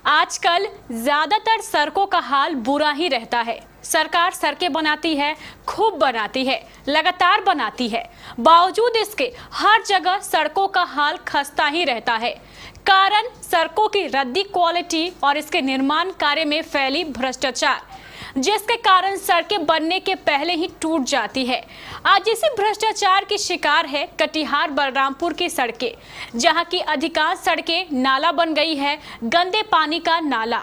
आजकल ज्यादातर सड़कों का हाल बुरा ही रहता है। सरकार सड़कें बनाती है, खूब बनाती है, लगातार बनाती है, बावजूद इसके हर जगह सड़कों का हाल खस्ता ही रहता है। कारण सड़कों की रद्दी क्वालिटी और इसके निर्माण कार्य में फैली भ्रष्टाचार, जिसके कारण सड़कें बनने के पहले ही टूट जाती है। आज इसी भ्रष्टाचार की शिकार है कटिहार बलरामपुर की सड़कें, जहां की अधिकांश सड़कें नाला बन गई है, गंदे पानी का नाला।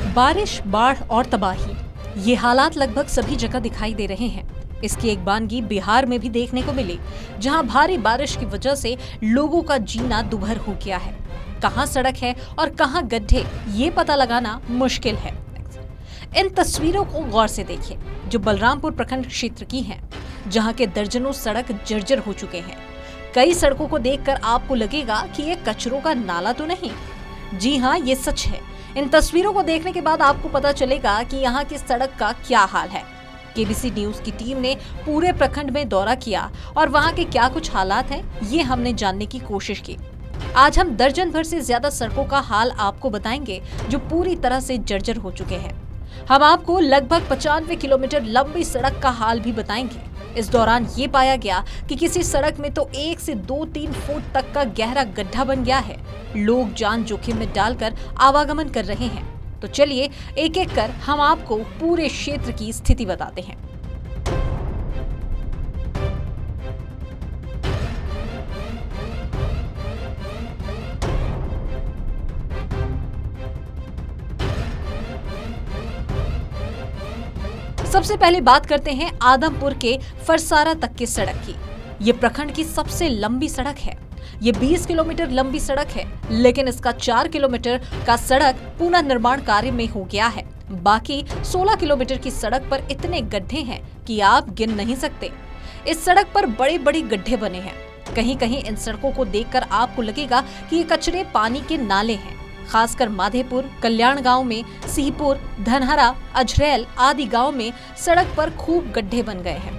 बारिश, बाढ़ और तबाही, ये हालात लगभग सभी जगह दिखाई दे रहे हैं। इसकी एक बानगी बिहार में भी देखने को मिली, जहां भारी बारिश की वजह से लोगों का जीना दुभर हो गया है। कहां सड़क है और कहां गड्ढे, ये पता लगाना मुश्किल है। इन तस्वीरों को गौर से देखिए, जो बलरामपुर प्रखंड क्षेत्र की हैं, जहां के दर्जनों सड़क जर्जर हो चुके हैं। कई सड़कों को देखकर आपको लगेगा कि ये कचरों का नाला तो नहीं। जी हाँ, ये सच है। इन तस्वीरों को देखने के बाद आपको पता चलेगा कि यहाँ की सड़क का क्या हाल है। केबीसी न्यूज की टीम ने पूरे प्रखंड में दौरा किया और वहाँ के क्या कुछ हालात हैं, ये हमने जानने की कोशिश की। आज हम दर्जन भर से ज्यादा सड़कों का हाल आपको बताएंगे, जो पूरी तरह से जर्जर हो चुके हैं। हम आपको लगभग 95 किलोमीटर लंबी सड़क का हाल भी बताएंगे। इस दौरान ये पाया गया कि किसी सड़क में तो 1 से 2-3 फुट तक का गहरा गड्ढा बन गया है। लोग जान जोखिम में डालकर आवागमन कर रहे हैं। तो चलिए एक एक कर हम आपको पूरे क्षेत्र की स्थिति बताते हैं। सबसे पहले बात करते हैं आदमपुर के फरसारा तक की सड़क की। ये प्रखंड की सबसे लंबी सड़क है। ये 20 किलोमीटर लंबी सड़क है, लेकिन इसका 4 किलोमीटर का सड़क पुनः निर्माण कार्य में हो गया है। बाकी 16 किलोमीटर की सड़क पर इतने गड्ढे हैं कि आप गिन नहीं सकते। इस सड़क पर बड़े बड़े गड्ढे बने हैं। कहीं कहीं इन सड़कों को देखकर आपको लगेगा कि ये कचरे पानी के नाले हैं। खासकर माधेपुर, कल्याण गांव में, सिहपुर, धनहरा, अजरैल आदि गांव में सड़क पर खूब गड्ढे बन गए हैं।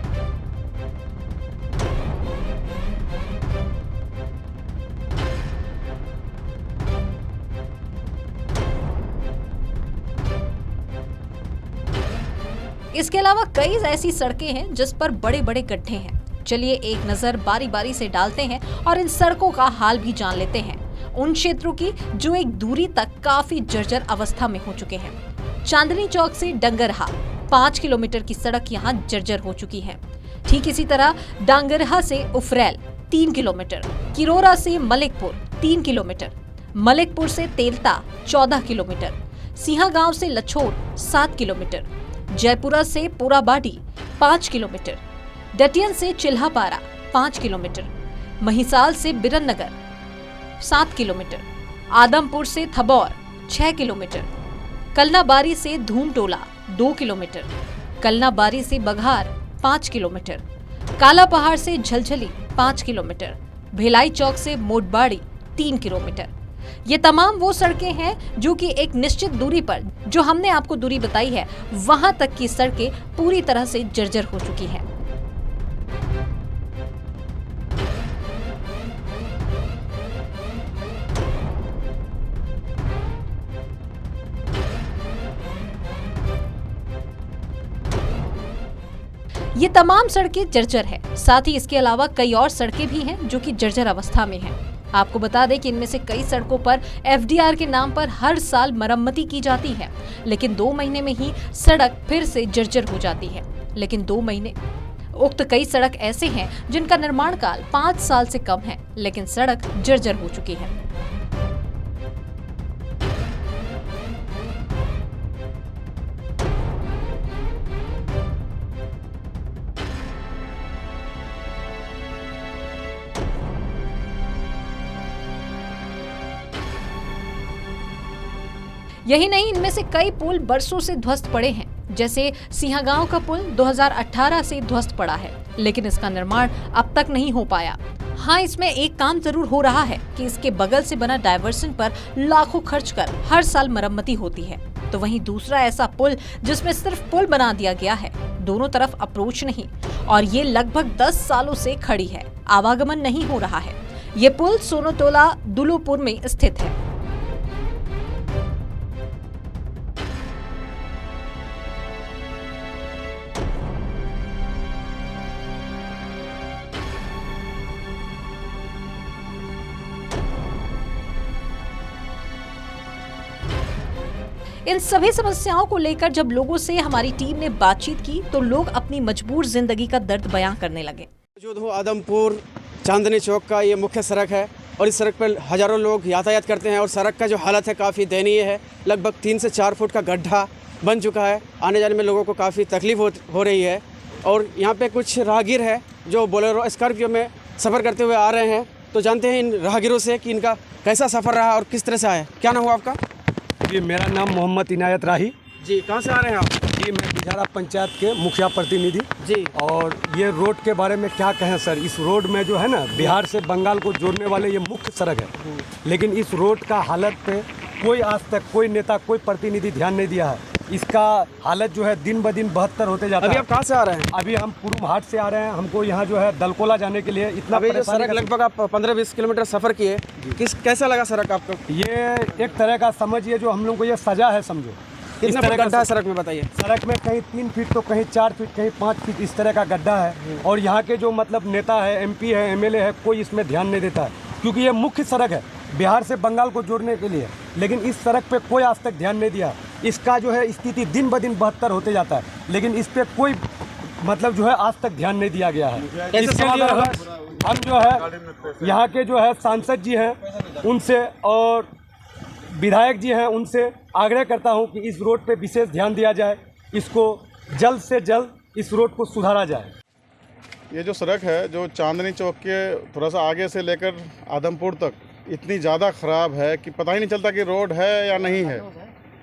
इसके अलावा कई ऐसी सड़कें हैं जिस पर बड़े बड़े गड्ढे हैं। चलिए एक नजर बारी बारी से डालते हैं और इन सड़कों का हाल भी जान लेते हैं, उन क्षेत्रों की जो एक दूरी तक काफी जर्जर अवस्था में हो चुके हैं। चांदनी चौक से डंगरहा 5 किलोमीटर की सड़क यहाँ जर्जर हो चुकी है। ठीक इसी तरह डांगरहा से उफरैल 3 किलोमीटर, किरोरा से मलिकपुर 3 किलोमीटर, मलिकपुर से तेलता 14 किलोमीटर, सिंहागांव से लछोर 7 किलोमीटर, जयपुरा से पुराबाडी 5 किलोमीटर, डटियन से चिल्हापारा 5 किलोमीटर, महिसाल से बिरननगर 7 किलोमीटर, आदमपुर से थबौर 6 किलोमीटर, कलनाबारी से धूमटोला 2 किलोमीटर, कलनाबारी से बघार 5 किलोमीटर, काला पहाड़ से झलझली 5 किलोमीटर, भिलाई चौक से मोटबाड़ी 3 किलोमीटर। ये तमाम वो सड़कें हैं जो कि एक निश्चित दूरी पर, जो हमने आपको दूरी बताई है, वहां तक की सड़कें पूरी तरह से जर्जर हो चुकी हैं। ये तमाम सड़कें जर्जर है। साथ ही इसके अलावा कई और सड़कें भी हैं जो कि जर्जर अवस्था में हैं। आपको बता दें कि इनमें से कई सड़कों पर एफडीआर के नाम पर हर साल मरम्मती की जाती है, लेकिन 2 महीने में ही सड़क फिर से जर्जर हो जाती है। लेकिन 2 महीने, उक्त कई सड़क ऐसे हैं जिनका निर्माण काल 5 साल से कम है, लेकिन सड़क जर्जर हो चुकी है। यही नहीं, इनमें से कई पुल बरसों से ध्वस्त पड़े हैं। जैसे सिंहागांव का पुल 2018 से ध्वस्त पड़ा है, लेकिन इसका निर्माण अब तक नहीं हो पाया। हाँ, इसमें एक काम जरूर हो रहा है कि इसके बगल से बना डायवर्सन पर लाखों खर्च कर हर साल मरम्मती होती है, तो वहीं दूसरा ऐसा पुल जिसमें सिर्फ पुल बना दिया गया है, दोनों तरफ अप्रोच नहीं, और ये लगभग 10 सालों से खड़ी है, आवागमन नहीं हो रहा है। ये पुल सोनोटोला दुलुपुर में स्थित है। इन सभी समस्याओं को लेकर जब लोगों से हमारी टीम ने बातचीत की तो लोग अपनी मजबूर जिंदगी का दर्द बयां करने लगे। मौजूद हूँ आदमपुर चांदनी चौक का ये मुख्य सड़क है और इस सड़क पर हज़ारों लोग यातायात करते हैं और सड़क का जो हालत है काफ़ी दयनीय है। लगभग 3 से 4 फुट का गड्ढा बन चुका है। आने जाने में लोगों को काफ़ी तकलीफ हो रही है। और यहाँ पे कुछ राहगीर है जो बोलेरो स्कॉर्पियो में सफ़र करते हुए आ रहे हैं, तो जानते हैं इन राहगीरों से कि इनका कैसा सफ़र रहा और किस तरह से आया। क्या नाम हुआ आपका? जी, मेरा नाम मोहम्मद इनायत राही। जी, कहाँ से आ रहे हैं आप? जी, मैं बिझारा पंचायत के मुखिया प्रतिनिधि। जी। और ये रोड के बारे में क्या कहें सर, इस रोड में जो है ना, बिहार से बंगाल को जोड़ने वाले ये मुख्य सड़क है, लेकिन इस रोड का हालत पे कोई आज तक कोई नेता, कोई प्रतिनिधि ध्यान नहीं दिया है। इसका हालत जो है दिन ब दिन बदतर होते जाता है। अभी आप कहाँ से आ रहे हैं? अभी हम पुरुम हाट से आ रहे हैं। हमको यहाँ जो है दलकोला जाने के लिए इतना अभी जो सड़क लगभग आप 15-20 किलोमीटर सफ़र किए, कैसा लगा सड़क आपको? ये एक तरह का समझिए जो हम लोग को ये सजा है, समझो। कितना फुट गड्ढा है सड़क में, बताइए? सड़क में कहीं 3 फीट तो कहीं 4 फीट कहीं 5 फीट इस तरह का गड्ढा है। और यहाँ के जो मतलब नेता है, MP है, MLA है, कोई इसमें ध्यान नहीं देता है, क्योंकि ये मुख्य सड़क है बिहार से बंगाल को जोड़ने के लिए, लेकिन इस सड़क पे कोई आज तक ध्यान नहीं दिया। इसका जो है स्थिति दिन ब दिन बदतर होते जाता है, लेकिन इस पे कोई मतलब जो है आज तक ध्यान नहीं दिया गया है। इसके लिए हम जो है यहाँ के जो है सांसद जी हैं उनसे और विधायक जी हैं उनसे आग्रह करता हूं कि इस रोड पे विशेष ध्यान दिया जाए, इसको जल्द से जल्द इस रोड को सुधारा जाए। ये जो सड़क है जो चांदनी चौक के थोड़ा सा आगे से लेकर आदमपुर तक इतनी ज़्यादा ख़राब है कि पता ही नहीं चलता कि रोड है या नहीं है।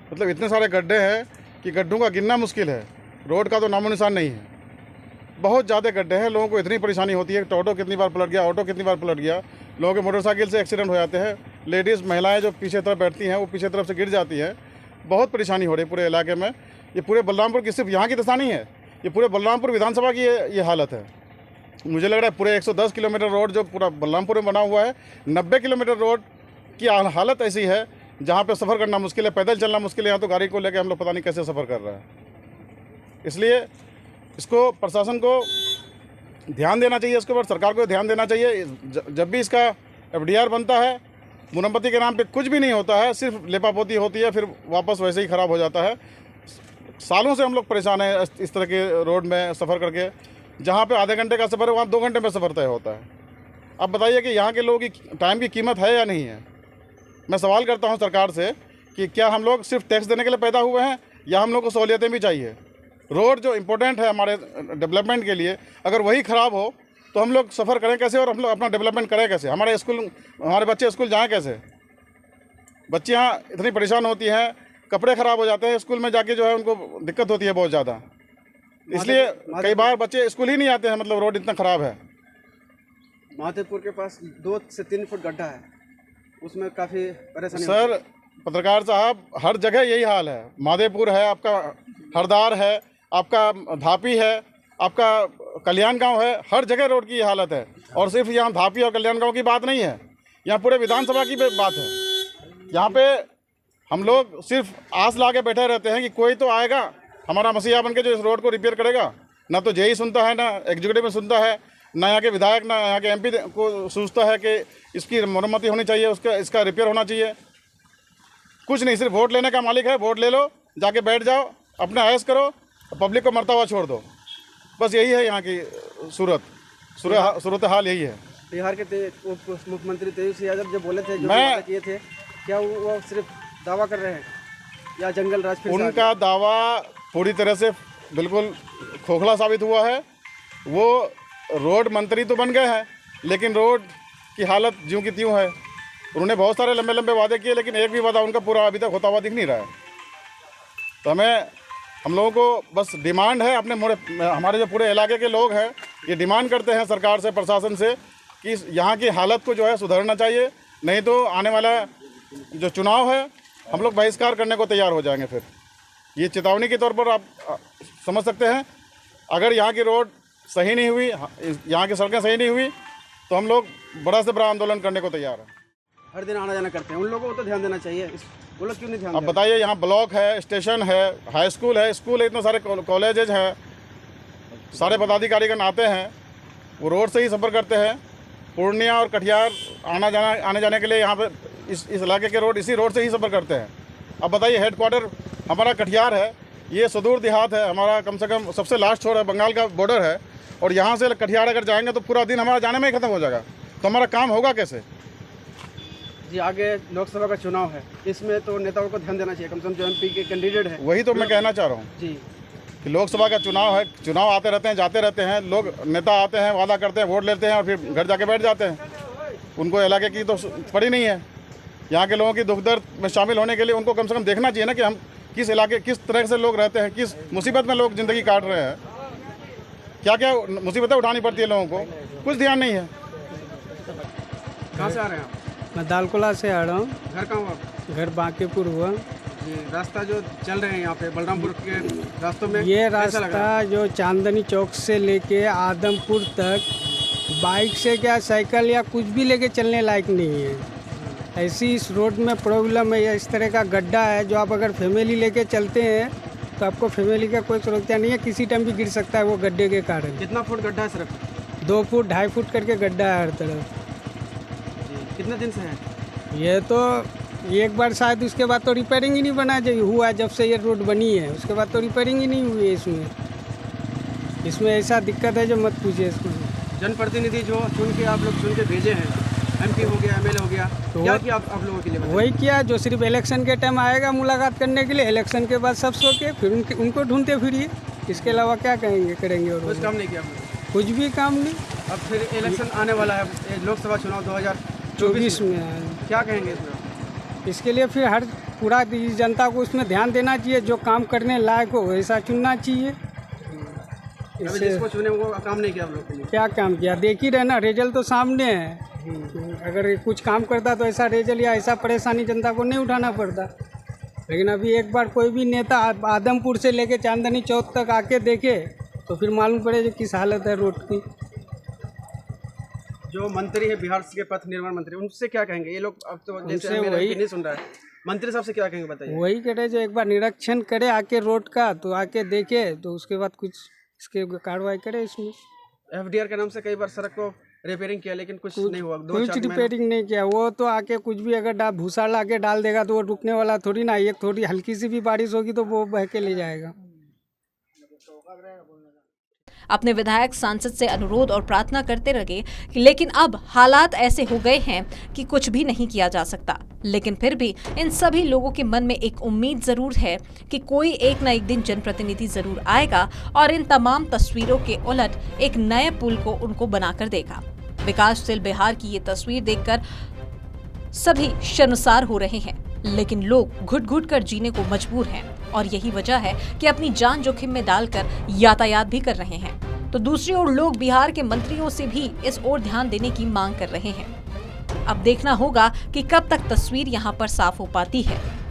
मतलब इतने सारे गड्ढे हैं कि गड्ढों का गिनना मुश्किल है, रोड का तो नामो निशान नहीं है। बहुत ज़्यादा गड्ढे हैं, लोगों को इतनी परेशानी होती है। ऑटो कितनी बार पलट गया, ऑटो कितनी बार पलट गया, लोगों के मोटरसाइकिल से एक्सीडेंट हो जाते हैं। लेडीज़ महिलाएं जो पीछे तरफ बैठती हैं वो पीछे तरफ से गिर जाती हैं। बहुत परेशानी हो रही है पूरे इलाके में। ये पूरे बलरामपुर की सिर्फ यहाँ की दशा नहीं है, ये पूरे बलरामपुर विधानसभा की ये हालत है। मुझे लग रहा है पूरे 110 किलोमीटर रोड जो पूरा बलरामपुर में बना हुआ है, 90 किलोमीटर रोड की हालत ऐसी है जहाँ पे सफ़र करना मुश्किल है, पैदल चलना मुश्किल है। यहाँ तो गाड़ी को लेकर हम लोग पता नहीं कैसे सफ़र कर रहे हैं। इसलिए इसको प्रशासन को ध्यान देना चाहिए, इसके ऊपर सरकार को ध्यान देना चाहिए। जब भी इसका FDR बनता है, मुरम्मती के नाम पे कुछ भी नहीं होता है, सिर्फ लेपापोती होती है, फिर वापस वैसे ही ख़राब हो जाता है। सालों से हम लोग परेशान हैं इस तरह के रोड में सफ़र करके। जहाँ पे आधे घंटे का सफ़र है वहाँ 2 घंटे में सफ़र तय होता है। अब बताइए कि यहाँ के लोगों की टाइम की कीमत है या नहीं है। मैं सवाल करता हूँ सरकार से कि क्या हम लोग सिर्फ टैक्स देने के लिए पैदा हुए हैं या हम लोग को सहूलियतें भी चाहिए। रोड जो इम्पोर्टेंट है हमारे डेवलपमेंट के लिए, अगर वही ख़राब हो तो हम लोग सफ़र करें कैसे और हम लोग अपना डेवलपमेंट करें कैसे, हमारे बच्चे स्कूल जाएँ कैसे। बच्चियाँ इतनी परेशान होती हैं, कपड़े ख़राब हो जाते हैं, स्कूल में जाके जो है उनको दिक्कत होती है बहुत ज़्यादा। इसलिए कई बार बच्चे स्कूल ही नहीं आते हैं, मतलब रोड इतना ख़राब है। माधेपुर के पास 2 से 3 फुट गड्ढा है, उसमें काफ़ी परेशानी। सर पत्रकार साहब, हर जगह यही हाल है। माधेपुर है, आपका हरदार है, आपका धापी है, आपका कल्याण गांव है, हर जगह रोड की ये हालत है। और सिर्फ यहाँ धापी और कल्याण गांव की बात नहीं है, यहाँ पूरे विधानसभा की बात है। यहाँ पे हम लोग सिर्फ आस ला के बैठे रहते हैं कि कोई तो आएगा हमारा मसीहा बन के जो इस रोड को रिपेयर करेगा। ना तो जेई सुनता है, ना एग्जीक्यूटिव में सुनता है, ना यहाँ के विधायक, ना यहाँ के MP को सोचता है कि इसकी मरम्मती होनी चाहिए, इसका रिपेयर होना चाहिए। कुछ नहीं, सिर्फ वोट लेने का मालिक है। वोट ले लो, जाके बैठ जाओ, अपना ऐश करो, पब्लिक को मरता हुआ छोड़ दो। बस यही है यहाँ की सूरत हाल यही है। बिहार के उप मुख्यमंत्री तेजस्वी यादव जो बोले थे, जो वादा किए थे, क्या वो सिर्फ दावा कर रहे हैं या जंगल राज फिर उनका दावा पूरी तरह से बिल्कुल खोखला साबित हुआ है। वो रोड मंत्री तो बन गए हैं, लेकिन रोड की हालत ज्यों की त्यों है। उन्होंने बहुत सारे लंबे लंबे वादे किए, लेकिन एक भी वादा उनका पूरा अभी तक होता हुआ दिख नहीं रहा है। तो हम लोगों को बस डिमांड है, हमारे जो पूरे इलाके के लोग हैं ये डिमांड करते हैं सरकार से, प्रशासन से कि यहाँ की हालत को जो है सुधारना चाहिए, नहीं तो आने वाला जो चुनाव है हम लोग बहिष्कार करने को तैयार हो जाएंगे। फिर ये चेतावनी के तौर पर आप समझ सकते हैं। अगर यहाँ की रोड सही नहीं हुई, यहाँ की सड़कें सही नहीं हुई, तो हम लोग बड़ा से बड़ा आंदोलन करने को तैयार हैं। हर दिन आना जाना करते हैं, उन लोगों को तो ध्यान देना चाहिए, वो लोग क्यों नहीं ध्यान अब दे रहे? बताइए, यहाँ ब्लॉक है, स्टेशन है, हाई स्कूल है, इतने सारे कॉलेजेज हैं, सारे पदाधिकारीगण आते हैं, वो रोड से ही सफ़र करते हैं। पूर्णिया और कटिहार आने जाने के लिए यहाँ पे इस इलाके के रोड इसी रोड से ही सफ़र करते हैं। अब बताइए, हेडक्वार्टर हमारा कटिहार है, ये सुदूर देहात है हमारा, कम से कम सबसे लास्ट छोर है, बंगाल का बॉर्डर है, और यहाँ से कटिहार अगर जाएंगे तो पूरा दिन हमारा जाने में ही ख़त्म हो जाएगा, तो हमारा काम होगा कैसे? जी, आगे लोकसभा का चुनाव है, इसमें तो नेताओं को ध्यान देना चाहिए, कम से कम जो MP के कैंडिडेट हैं। वही तो मैं कहना चाह रहा हूँ जी, कि लोकसभा का चुनाव है, चुनाव आते रहते हैं, जाते रहते हैं, लोग नेता आते हैं, वादा करते हैं, वोट लेते हैं और फिर घर जाके बैठ जाते हैं। उनको इलाके की तो पड़ी नहीं है। यहाँ के लोगों की दुख दर्द में शामिल होने के लिए उनको कम से कम देखना चाहिए ना कि हम किस इलाके, किस तरह से लोग रहते हैं, किस मुसीबत में लोग ज़िंदगी काट रहे हैं, क्या क्या मुसीबतें उठानी पड़ती है लोगों को, कुछ ध्यान नहीं है। कहाँ से आ रहे हैं आप? मैं दालकोला से आ रहा हूँ। घर कहाँ हुआ आपका? घर बांकीपुर हुआ। जी, रास्ता जो चल रहे हैं यहाँ पे बलरामपुर के रास्तों में ये कैसा लग रहा है? रास्ता जो चांदनी चौक से लेके आदमपुर तक बाइक से क्या, साइकिल या कुछ भी लेके चलने लायक नहीं है। ऐसी इस रोड में प्रॉब्लम है, या इस तरह का गड्ढा है जो आप अगर फैमिली लेके चलते हैं तो आपको फैमिली का कोई सुरक्षा नहीं है, किसी टाइम भी गिर सकता है वो गड्ढे के कारण। कितना फुट गड्ढा है सिर्फ? 2 फुट 2.5 फुट करके गड्ढा है हर तरफ। जी, कितने दिन से है? ये तो एक बार शायद, उसके बाद तो रिपेयरिंग ही नहीं बना, जो हुआ जब से ये रोड बनी है उसके बाद तो रिपेयरिंग ही नहीं हुई है इसमें ऐसा दिक्कत है जो मत पूछिए। इसमें जनप्रतिनिधि जो चुन के भेजे हैं, MP हो गया, MLA हो गया, तो क्या किया आप लोगों के लिए बताइए? वही किया जो सिर्फ इलेक्शन के टाइम आएगा मुलाकात करने के लिए, इलेक्शन के बाद सब सो के फिर उनको ढूंढते फिरिए, इसके अलावा क्या करेंगे और कुछ काम नहीं किया आपने? कुछ भी काम नहीं। अब फिर इलेक्शन आने वाला है, लोकसभा चुनाव 2024 में क्या कहेंगे इसमें? इसके लिए फिर हर पूरा जनता को उसमें ध्यान देना चाहिए, जो काम करने लायक हो वैसा चुनना चाहिए। अभी जिसको चुने वो काम नहीं किया आप लोग के लिए? क्या काम किया, देख ही रहे ना, रिजल्ट तो सामने है। अगर कुछ काम करता तो ऐसा रिजल्ट या ऐसा परेशानी जनता को नहीं उठाना पड़ता। लेकिन अभी एक बार कोई भी नेता आदमपुर से लेके चांदनी चौक तक आके देखे तो फिर मालूम पड़े जो किस हालत है रोड की। जो मंत्री है बिहार के पथ निर्माण मंत्री, उनसे क्या कहेंगे? ये लोग अब तो जैसे उनसे मेरा वही- MP नहीं सुन रहा है, मंत्री साहब से क्या कहेंगे बताइए? वही कह रहे जो एक बार निरीक्षण करे आके रोड का, तो आके देखे तो उसके बाद कुछ इसके कार्रवाई करे। इसमें FDR के नाम से कई बार सड़क को रिपेयरिंग किया लेकिन कुछ नहीं हुआ। कुछ रिपेयरिंग नहीं किया। वो तो आके कुछ भी अगर भूसा ला के डाल देगा तो वो रुकने वाला थोड़ी ना। एक थोड़ी हल्की सी भी बारिश होगी तो वो बह के ले जाएगा। अपने विधायक सांसद से अनुरोध और प्रार्थना करते रहे, लेकिन अब हालात ऐसे हो गए हैं कि कुछ भी नहीं किया जा सकता। लेकिन फिर भी इन सभी लोगों के मन में एक उम्मीद जरूर है कि कोई एक न एक दिन जनप्रतिनिधि जरूर आएगा और इन तमाम तस्वीरों के उलट एक नए पुल को उनको बनाकर देगा। विकासशील बिहार की ये तस्वीर देखकर सभी शर्मसार हो रहे हैं, लेकिन लोग घुट-घुट कर जीने को मजबूर हैं और यही वजह है कि अपनी जान जोखिम में डालकर यातायात भी कर रहे हैं। तो दूसरी ओर लोग बिहार के मंत्रियों से भी इस ओर ध्यान देने की मांग कर रहे हैं। अब देखना होगा कि कब तक तस्वीर यहां पर साफ हो पाती है।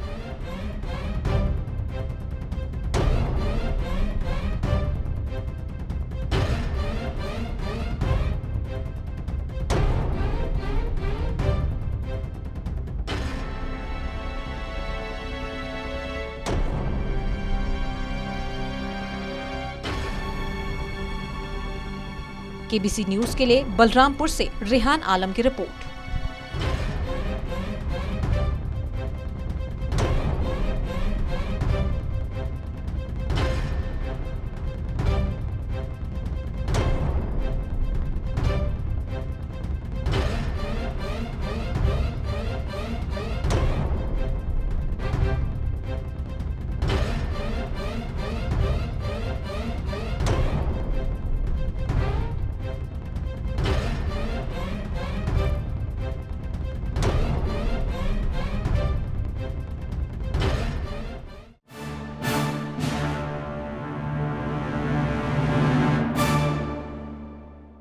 केबीसी न्यूज के लिए बलरामपुर से रेहान आलम की रिपोर्ट।